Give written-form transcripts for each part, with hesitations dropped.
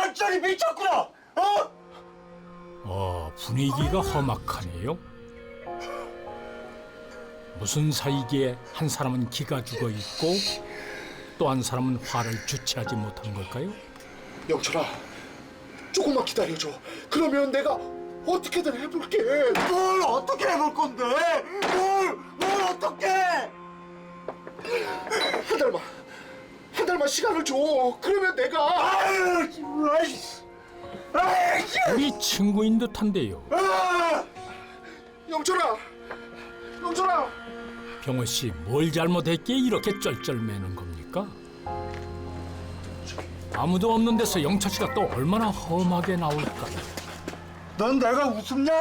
완전히 미쳤구나. 분위기가 험악하네요. 무슨 사이기에 한 사람은 기가 죽어 있고 또 한 사람은 화를 주체하지 못한 걸까요? 영철아, 조금만 기다려줘. 그러면 내가 어떻게든 해볼게. 뭘 어떻게 해볼 건데? 뭘 어떻게? 한 달만 시간을 줘. 그러면 내가. 아유, 정말. 우리 친구인 듯한데요. 영철아. 병호 씨, 뭘 잘못했기에 이렇게 쩔쩔매는 겁니까? 아무도 없는 데서 영철 씨가 또 얼마나 험하게 나올까요? 넌 내가 우습냐?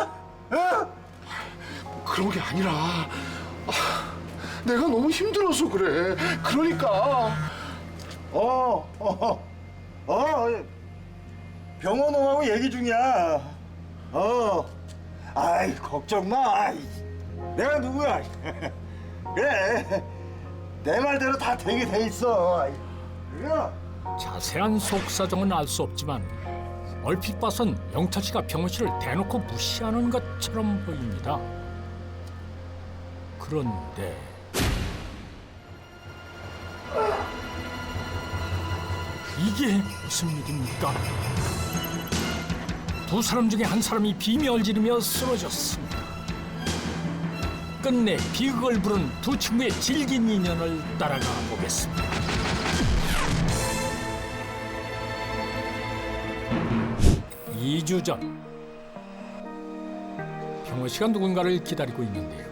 그런 게 아니라 내가 너무 힘들어서 그래. 그러니까. 병원놈하고 얘기 중이야. 아이, 걱정 마. 아이, 내가 누구야? 그래, 내 말대로 다 되게 돼 있어. 아이, 그래. 자세한 속사정은 알 수 없지만 얼핏 봐선 영철 씨가 병호 씨를 대놓고 무시하는 것처럼 보입니다. 그런데 이게 무슨 일입니까? 두 사람 중에 한 사람이 비명을 지르며 쓰러졌습니다. 끝내 비극을 부른 두 친구의 질긴 인연을 따라가 보겠습니다. 2주 전 병호 씨가 누군가를 기다리고 있는데요.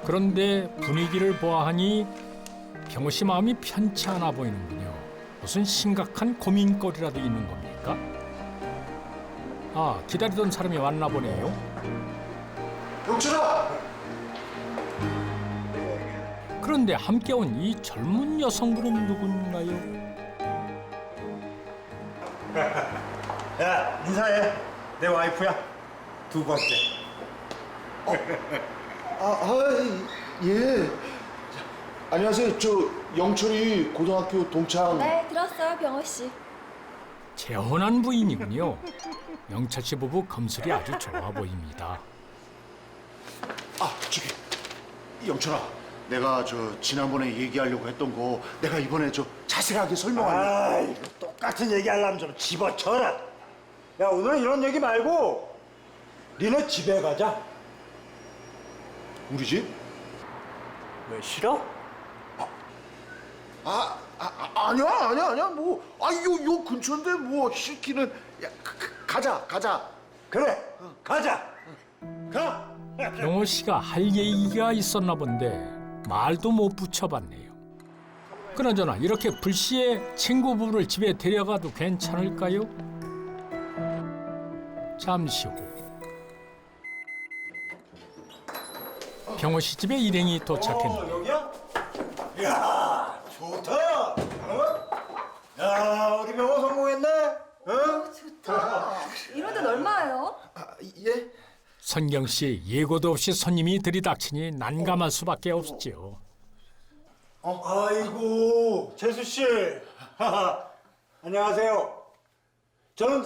그런데 분위기를 보아하니 병호 씨 마음이 편치 않아 보이는군요. 무슨 심각한 고민거리라도 있는 겁니까? 기다리던 사람이 왔나 보네요. 영철아. 그런데 함께 온 이 젊은 여성분은 누군가요? 야, 인사해. 내 와이프야. 두 번째. 예. 안녕하세요. 저 영철이 고등학교 동창. 네, 들었어요, 병호 씨. 재혼한 부인이군요. 영철 씨 부부 검술이 아주 좋아 보입니다. 저기 영철아, 내가 저 지난번에 얘기하려고 했던 거 내가 이번에 저 자세하게 설명할게. 아이, 똑같은 얘기 하려면 좀 집어쳐라. 야, 오늘은 이런 얘기 말고 니네 집에 가자. 우리 집? 왜 싫어? 아니야. 뭐, 요 근처인데 뭐 싫기는. 야, 가자. 그래, 가자. 가. 병호 씨가 할 얘기가 있었나 본데 말도 못 붙여봤네요. 그나저나 이렇게 불시에 친구 부부를 집에 데려가도 괜찮을까요? 잠시 후 병호 씨 집에 일행이 도착했는데 여기야? 야, 좋다. 야, 우리 병호 성공했네. 좋다. 이런 데는 얼마예요? 예? 선경 씨 예고도 없이 손님이 들이닥치니 난감할 수밖에 없지요. 아이고, 재수 씨. 안녕하세요. 저는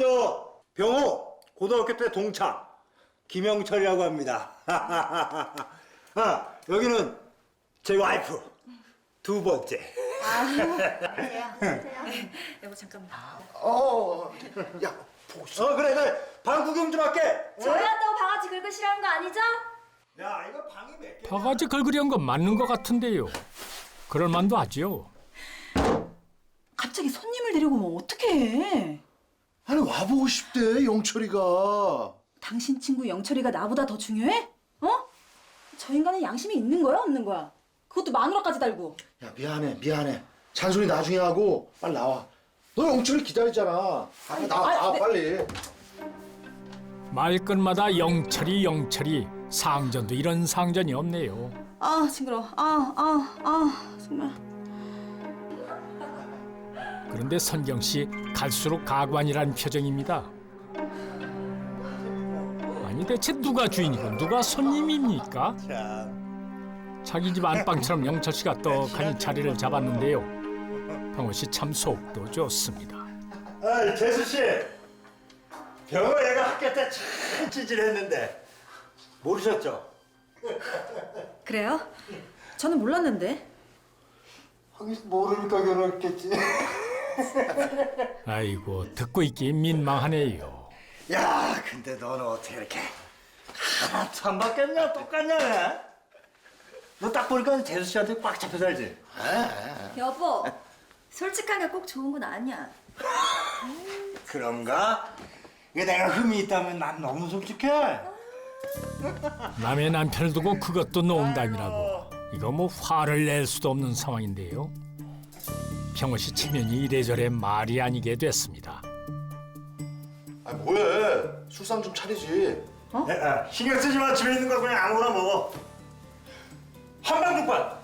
병호 고등학교 때 동창 김영철이라고 합니다. 여기는 제 와이프 두 번째. 여보, 잠깐만. 야, 복수. 그래, 방 구경 좀 할게. 저희한테고 바가지 긁으시라는 거 아니죠? 야, 이거 방이 몇 개? 바가지 긁으려는 건 맞는 것 같은데요. 그럴 만도 하죠. 갑자기 손님을 데리고 오면 어떡해? 아니 와보고 싶대 영철이가. 당신 친구 영철이가 나보다 더 중요해? 저 인간은 양심이 있는 거야, 없는 거야? 그것도 마누라까지 달고. 야, 미안해. 잔소리 나중에 하고 빨리 나와. 너 영철이 기다리잖아. 나와, 네. 빨리. 말끝마다 영철이 상전도 이런 상전이 없네요. 아, 징그러워. 정말. 그런데 선경 씨 갈수록 가관이란 표정입니다. 아니 대체 누가 주인이고 누가 손님입니까? 참. 자기 집 안방처럼 영철 씨가 떡하니 자리를 잡았는데요. 병호 씨 참 속도 좋습니다. 아, 재수 씨. 병호 애가 학교 때 참 찌질했는데 모르셨죠? 그래요? 저는 몰랐는데. 하긴 모르니까 결혼했겠지. 아이고 듣고 있기 민망하네요. 야, 근데 너는 어떻게 이렇게 하나도 안 바뀌었냐? 똑같냐? 너 딱 보니까 재수 씨한테 꽉 잡혀 살지? 여보, 솔직한 게 꼭 좋은 건 아니야. 그런가? 이게 내가 흠이 있다면 난 너무 솔직해. 남의 남편을 두고 그것도 농담이라고. 이거 뭐 화를 낼 수도 없는 상황인데요. 병호 씨 체면이 이래저래 말이 아니게 됐습니다. 아 뭐해? 술상 좀 차리지. 야, 신경 쓰지 마. 집에 있는 거 그냥 아무거나 먹어. 한방국밥.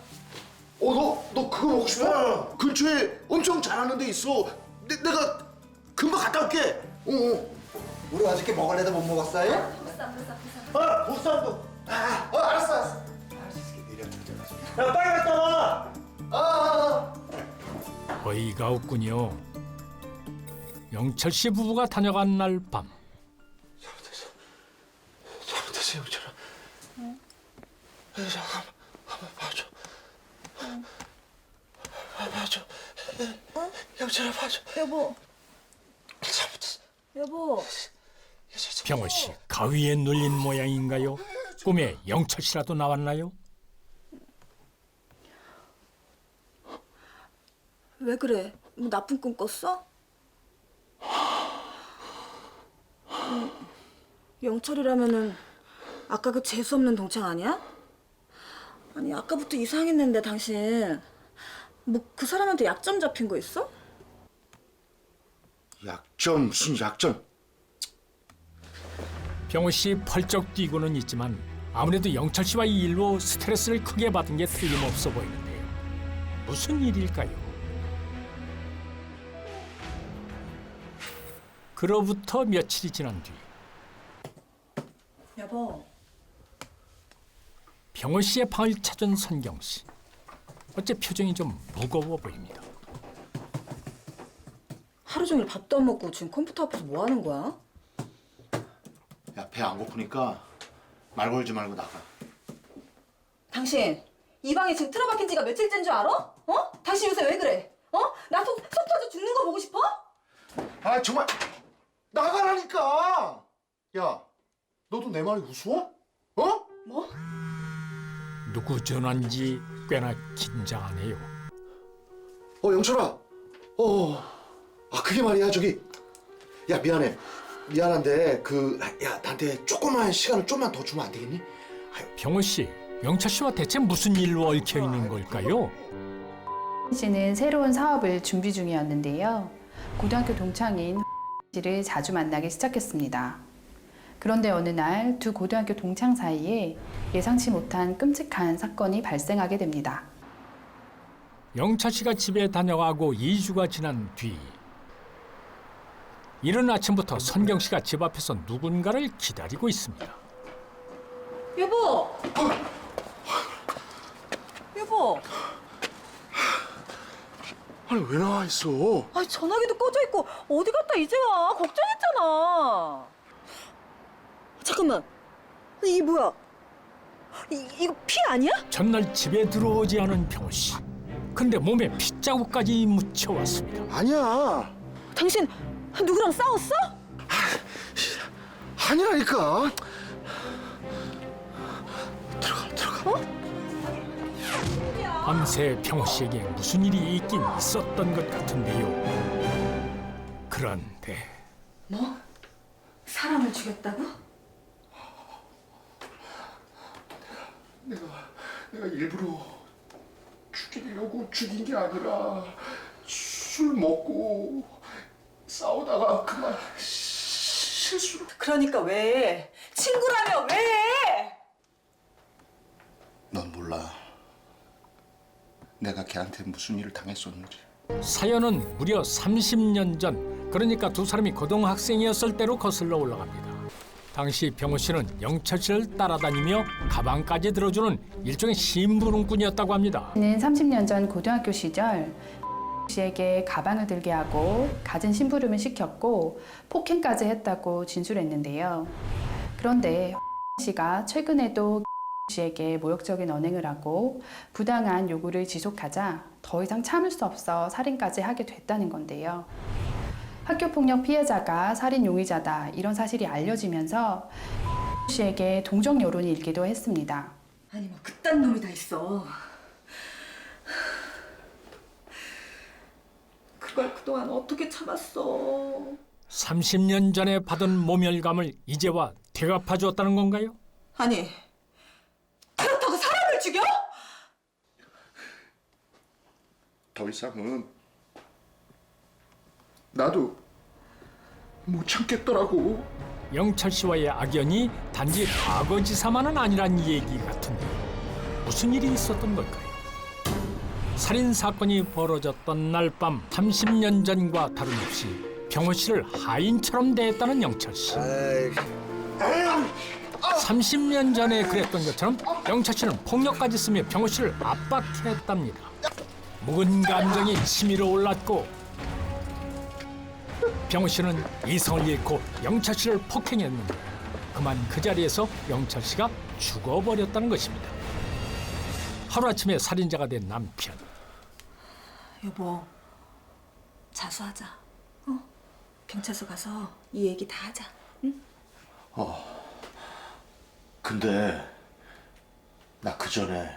너 그거 먹고 싶어? 근처에 엄청 잘하는 데 있어. 내가 금방 갔다 올게. 우리 어저께 먹을래도 못 먹었어요? 보쌈도. 알았어. 야, 빨리 갔다 와. 어이가 없군요. 영철 씨 부부가 다녀간 날 밤. 잘못했어, 영철아. 한번 봐줘. 봐줘. 영철아 봐줘. 여보, 잘못했어. 여보. 병호 씨 가위에 눌린 모양인가요? 꿈에 영철 씨라도 나왔나요? 왜 그래? 뭐 나쁜 꿈 꿨어? 영철이라면은 아까 그 재수없는 동창 아니야? 아니 아까부터 이상했는데 당신 뭐 그 사람한테 약점 잡힌 거 있어? 약점 무슨 약점? 병호 씨 펄쩍 뛰고는 있지만 아무래도 영철 씨와 이 일로 스트레스를 크게 받은 게 틀림없어 보이는데요. 무슨 일일까요? 그로부터 며칠이 지난 뒤 여보, 병호 씨의 방을 찾은 선경 씨. 어째 표정이 좀 무거워 보입니다. 하루 종일 밥도 안 먹고 지금 컴퓨터 앞에서 뭐 하는 거야? 야, 배 안 고프니까 말 걸지 말고 나가. 당신 이 방에 지금 틀어박힌 지가 며칠째인 줄 알아? 어? 당신 요새 왜 그래? 어? 나 속 터져 죽는 거 보고 싶어? 아 정말 나가라니까. 야, 너도 내 말이 우스워? 어? 뭐? 누구 전화인지 꽤나 긴장하네요. 영철아. 그게 말이야 저기. 야 미안한데 나한테 조그만 시간을 좀만 더 주면 안 되겠니? 병호 씨, 영철 씨와 대체 무슨 일로 얽혀 있는 걸까요? 씨는 새로운 사업을 준비 중이었는데요. 고등학교 동창인 씨를 자주 만나기 시작했습니다. 그런데 어느 날 두 고등학교 동창 사이에 예상치 못한 끔찍한 사건이 발생하게 됩니다. 영철 씨가 집에 다녀가고 2주가 지난 뒤 이른 아침부터 선경 씨가 집 앞에서 누군가를 기다리고 있습니다. 여보! 여보! 아니 왜 나와 있어? 아니 전화기도 꺼져 있고 어디 갔다 이제 와? 걱정했잖아. 잠깐만. 이게 뭐야? 이거 피 아니야? 전날 집에 들어오지 않은 병호 씨. 근데 몸에 핏자국까지 묻혀왔습니다. 아니야. 당신 누구랑 싸웠어? 아니라니까. 들어가. 밤새 병호 씨에게 무슨 일이 있긴 있었던 것 같은데요. 그런데 뭐? 사람을 죽였다고? 내가 일부러 죽이려고 죽인 게 아니라 술 먹고 싸우다가 그만 실수로. 그러니까 왜? 친구라며 왜? 넌 몰라. 내가 걔한테 무슨 일을 당했었는지. 사연은 무려 30년 전, 그러니까 두 사람이 고등학생이었을 때로 거슬러 올라갑니다. 당시 병호 씨는 영철 씨를 따라다니며 가방까지 들어주는 일종의 심부름꾼이었다고 합니다. 는 30년 전 고등학교 시절 씨에게 가방을 들게 하고 갖은 심부름을 시켰고 폭행까지 했다고 진술했는데요. 그런데 씨가 최근에도 씨에게 모욕적인 언행을 하고 부당한 요구를 지속하자 더 이상 참을 수 없어 살인까지 하게 됐다는 건데요. 학교폭력 피해자가 살인 용의자다 이런 사실이 알려지면서 씨에게 동정 여론이 일기도 했습니다. 아니 뭐 그딴 놈이 다 있어. 그걸 그동안 어떻게 참았어. 30년 전에 받은 모멸감을 이제와 되갚아 주었다는 건가요? 아니 그렇다고 사람을 죽여? 더 이상은 나도 못 참겠더라고. 영철 씨와의 악연이 단지 과거지사만은 아니란 얘기 같은데 무슨 일이 있었던 걸까요? 살인 사건이 벌어졌던 날 밤 30년 전과 다름없이 병호 씨를 하인처럼 대했다는 영철 씨. 30년 전에 그랬던 것처럼 영철 씨는 폭력까지 쓰며 병호 씨를 압박했답니다. 묵은 감정이 치밀어 올랐고 병호 씨는 이성을 잃고 영철 씨를 폭행했는데 그만 그 자리에서 영철 씨가 죽어버렸다는 것입니다. 하루아침에 살인자가 된 남편. 여보 자수하자. 경찰서 가서 이 얘기 다 하자. 응? 근데 나 그 전에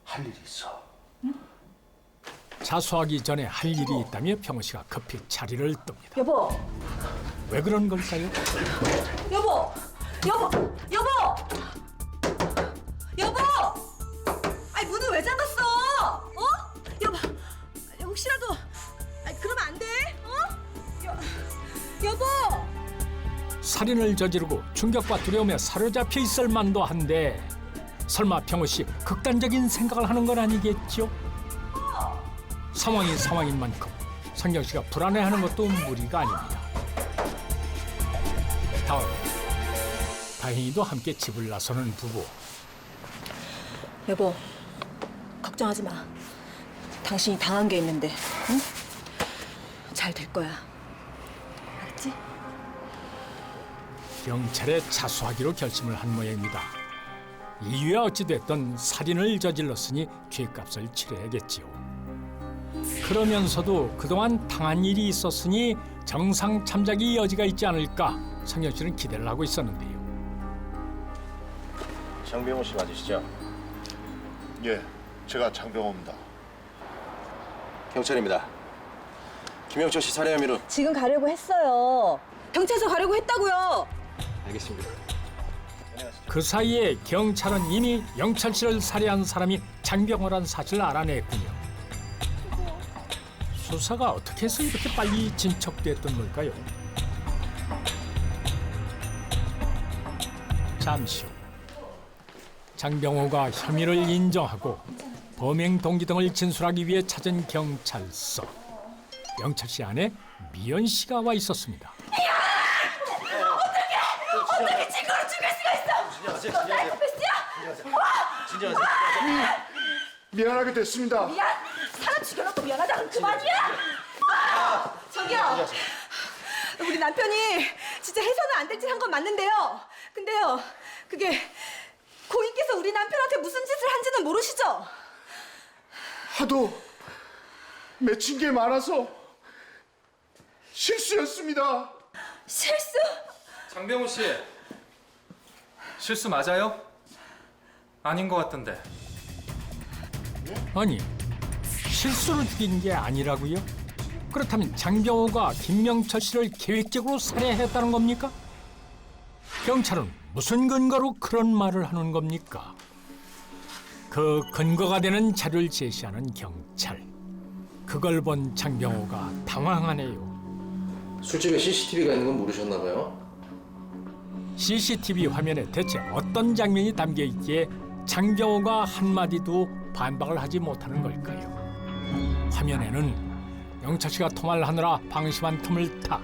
할 일이 있어. 자수하기 전에 할 일이 있다며 병호 씨가 급히 자리를 뜹니다. 여보 왜 그런 걸까요? 여보 여보 여보 여보. 아니 문을 왜 잠갔어? 여보 혹시라도 그러면 안 돼? 여보. 살인을 저지르고 충격과 두려움에 사로잡혀 있을 만도 한데 설마 병호 씨 극단적인 생각을 하는 건 아니겠죠? 상황이 상황인 만큼 성경 씨가 불안해하는 것도 무리가 아닙니다. 다음 다행히도 함께 집을 나서는 부부. 여보 걱정하지 마. 당신이 당한 게 있는데 응? 잘 될 거야. 알았지? 경찰에 자수하기로 결심을 한 모양입니다. 이유야 어찌됐든 살인을 저질렀으니 죄값을 치러야겠지요. 그러면서도 그동안 당한 일이 있었으니 정상 참작이 여지가 있지 않을까 성현 씨는 기대를 하고 있었는데요. 장병호 씨 맞으시죠? 예, 제가 장병호입니다. 경찰입니다. 김영철 씨 살해 혐의로. 지금 가려고 했어요. 경찰서 가려고 했다고요. 알겠습니다. 그 사이에 경찰은 이미 영철 씨를 살해한 사람이 장병호란 사실을 알아냈군요. 수사가 어떻게 해서 이렇게 빨리 진척됐던 걸까요? 잠시 후 장병호가 혐의를 인정하고 범행 동기 등을 진술하기 위해 찾은 경찰서. 영철 씨 안에 미연 씨가 와 있었습니다. 어떻게 친구를 죽일 수가 있어? 너 사이코패스야? 미안하게 됐습니다. 미안. 사람 죽여놓고 미안하다는 그만이야? 저기요. 우리 남편이 진짜 해서는 안 될 짓 한 건 맞는데요. 근데요, 그게 고인께서 우리 남편한테 무슨 짓을 한지는 모르시죠? 하도 맺힌 게 많아서 실수였습니다. 실수? 장병호 씨, 실수 맞아요? 아닌 것 같던데. 아니, 실수를 죽인 게 아니라고요? 그렇다면 장병호가 김명철 씨를 계획적으로 살해했다는 겁니까? 경찰은 무슨 근거로 그런 말을 하는 겁니까? 그 근거가 되는 자료를 제시하는 경찰. 그걸 본 장병호가 당황하네요. 술집에 CCTV가 있는 건 모르셨나 봐요? CCTV 화면에 대체 어떤 장면이 담겨 있기에 장병호가 한마디도 반박을 하지 못하는 걸까요? 화면에는 영철 씨가 통화를 하느라 방심한 틈을 타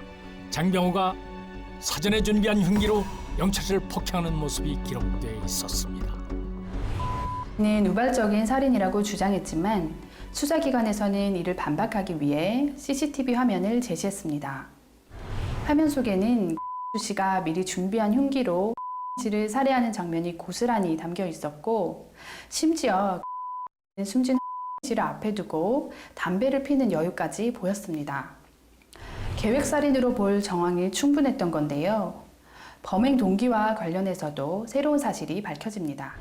장병호가 사전에 준비한 흉기로 영철 씨를 폭행하는 모습이 기록돼 있었습니다. 는 우발적인 살인이라고 주장했지만 수사기관에서는 이를 반박하기 위해 CCTV 화면을 제시했습니다. 화면 속에는 씨가 미리 준비한 흉기로 씨를 살해하는 장면이 고스란히 담겨 있었고, 심지어 숨진 씨를 앞에 두고 담배를 피는 여유까지 보였습니다. 계획살인으로 볼 정황이 충분했던 건데요. 범행 동기와 관련해서도 새로운 사실이 밝혀집니다.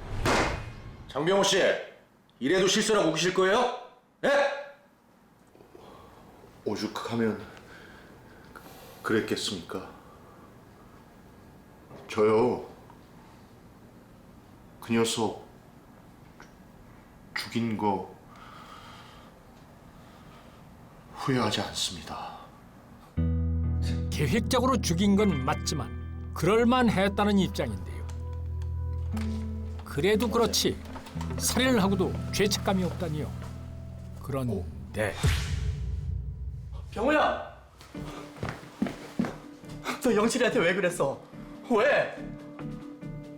장병호 씨, 이래도 실수라고 보실 거예요? 예? 오죽하면 그랬겠습니까? 저요, 그 녀석 죽인 거 후회하지 않습니다. 계획적으로 죽인 건 맞지만 그럴만했다는 입장인데요. 그래도 그렇지 살인을 하고도 죄책감이 없다니요. 그런데 병호야! 너 영철이한테 왜 그랬어? 왜?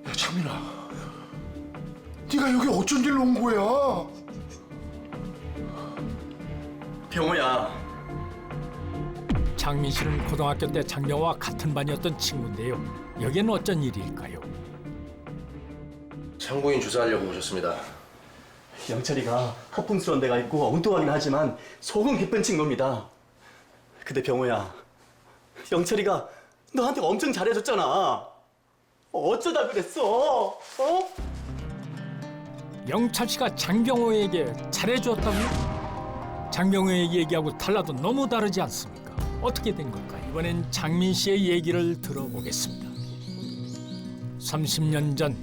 야, 창민아, 네가 여기 어쩐 일로 온 거야? 병호야, 장민 씨는 고등학교 때 장병호와 같은 반이었던 친구인데요. 여기는 어쩐 일일까요? 참고인 조사하려고 오셨습니다. 영철이가 허풍스러운 데가 있고 엉뚱하긴 하지만 속은 기쁜 친구입니다. 근데 병호야, 영철이가 너한테 엄청 잘해줬잖아. 어쩌다 그랬어? 어? 영철 씨가 장병호에게 잘해줬다고요? 장병호의 얘기하고 달라도 너무 다르지 않습니까? 어떻게 된 걸까요? 이번엔 장민 씨의 얘기를 들어보겠습니다. 30년 전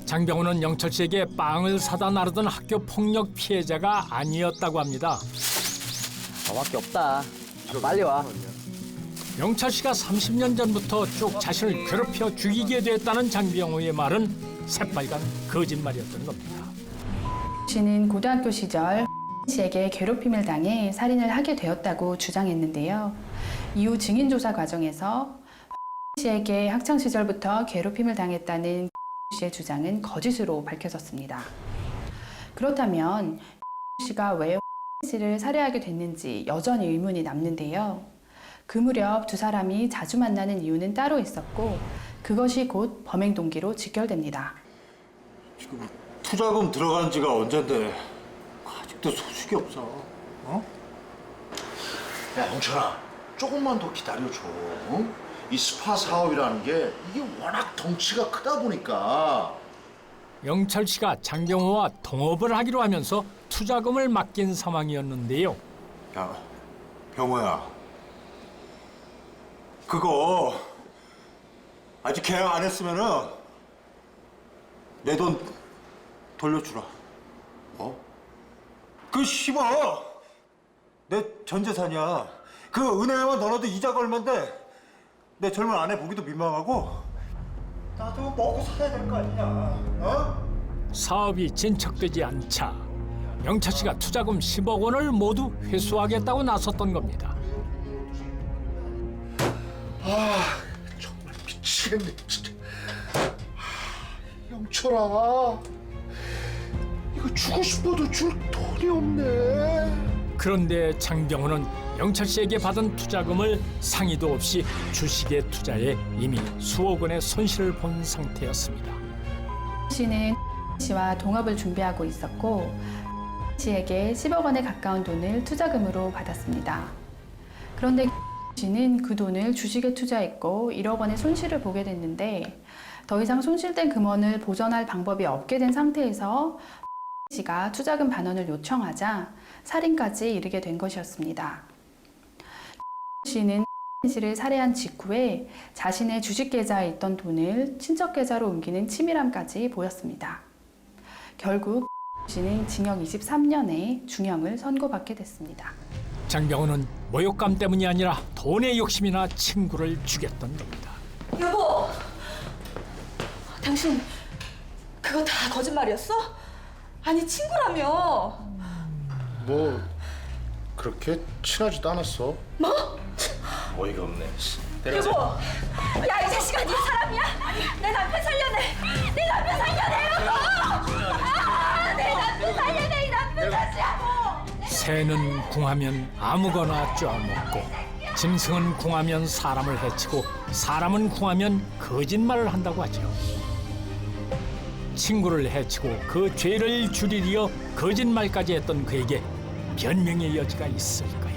장병호는 영철 씨에게 빵을 사다 나르던 학교 폭력 피해자가 아니었다고 합니다. 너밖에 없다. 빨리 와. 영철 씨가 30년 전부터 쭉 자신을 괴롭혀 죽이게 됐다는 장병호의 말은 새빨간 거짓말이었던 겁니다. 씨는 고등학교 시절 씨에게 괴롭힘을 당해 살인을 하게 되었다고 주장했는데요. 이후 증인 조사 과정에서 씨에게 학창 시절부터 괴롭힘을 당했다는 씨의 주장은 거짓으로 밝혀졌습니다. 그렇다면 씨가 왜 씨를 살해하게 됐는지 여전히 의문이 남는데요. 그 무렵 두 사람이 자주 만나는 이유는 따로 있었고 그것이 곧 범행 동기로 직결됩니다. 지금 투자금 들어간 지가 언젠데 아직도 소식이 없어. 어? 야, 영철아, 조금만 더 기다려줘. 응? 이 스파 사업이라는 게 이게 워낙 덩치가 크다 보니까. 영철 씨가 장병호와 동업을 하기로 하면서 투자금을 맡긴 상황이었는데요. 야, 병호야. 그거 아직 계약 안 했으면은 내 돈 돌려주라. 뭐? 그 10억 내 전 재산이야. 그 은행에만 넣어도 이자가 얼만데 내 젊은 아내 보기도 민망하고 나도 먹고 살아야 될 거 아니냐. 어? 사업이 진척되지 않자 영철 씨가 투자금 10억 원을 모두 회수하겠다고 나섰던 겁니다. 아, 정말 미치겠네, 진짜. 영철아, 이거 주고 싶어도 줄 돈이 없네. 그런데 장병호는 영철 씨에게 받은 투자금을 상의도 없이 주식에 투자해 이미 수억 원의 손실을 본 상태였습니다. 씨는 씨와 동업을 준비하고 있었고 씨에게 10억 원에 가까운 돈을 투자금으로 받았습니다. 그런데 씨는 그 돈을 주식에 투자했고 1억 원의 손실을 보게 됐는데 더 이상 손실된 금원을 보전할 방법이 없게 된 상태에서 씨가 투자금 반환을 요청하자 살인까지 이르게 된 것이었습니다. 씨는 씨를 살해한 직후에 자신의 주식 계좌에 있던 돈을 친척 계좌로 옮기는 치밀함까지 보였습니다. 결국 씨는 징역 23년에 중형을 선고받게 됐습니다. 장병호는 모욕감 때문이 아니라 돈의 욕심이나 친구를 죽였던 겁니다. 여보! 당신 그거 다 거짓말이었어? 아니 친구라며. 뭐 그렇게 친하지도 않았어. 뭐? 어이가 없네. 데려가세요. 여보, 야 이 자식아 네 사람이야? 내 남편 살려내. 내 남편 살려내 여보. 내 남편 살려내 이 남편 자식아. 새는 궁하면 아무거나 쪼아먹고 짐승은 궁하면 사람을 해치고 사람은 궁하면 거짓말을 한다고 하죠. 친구를 해치고 그 죄를 줄이려 거짓말까지 했던 그에게 변명의 여지가 있을까요?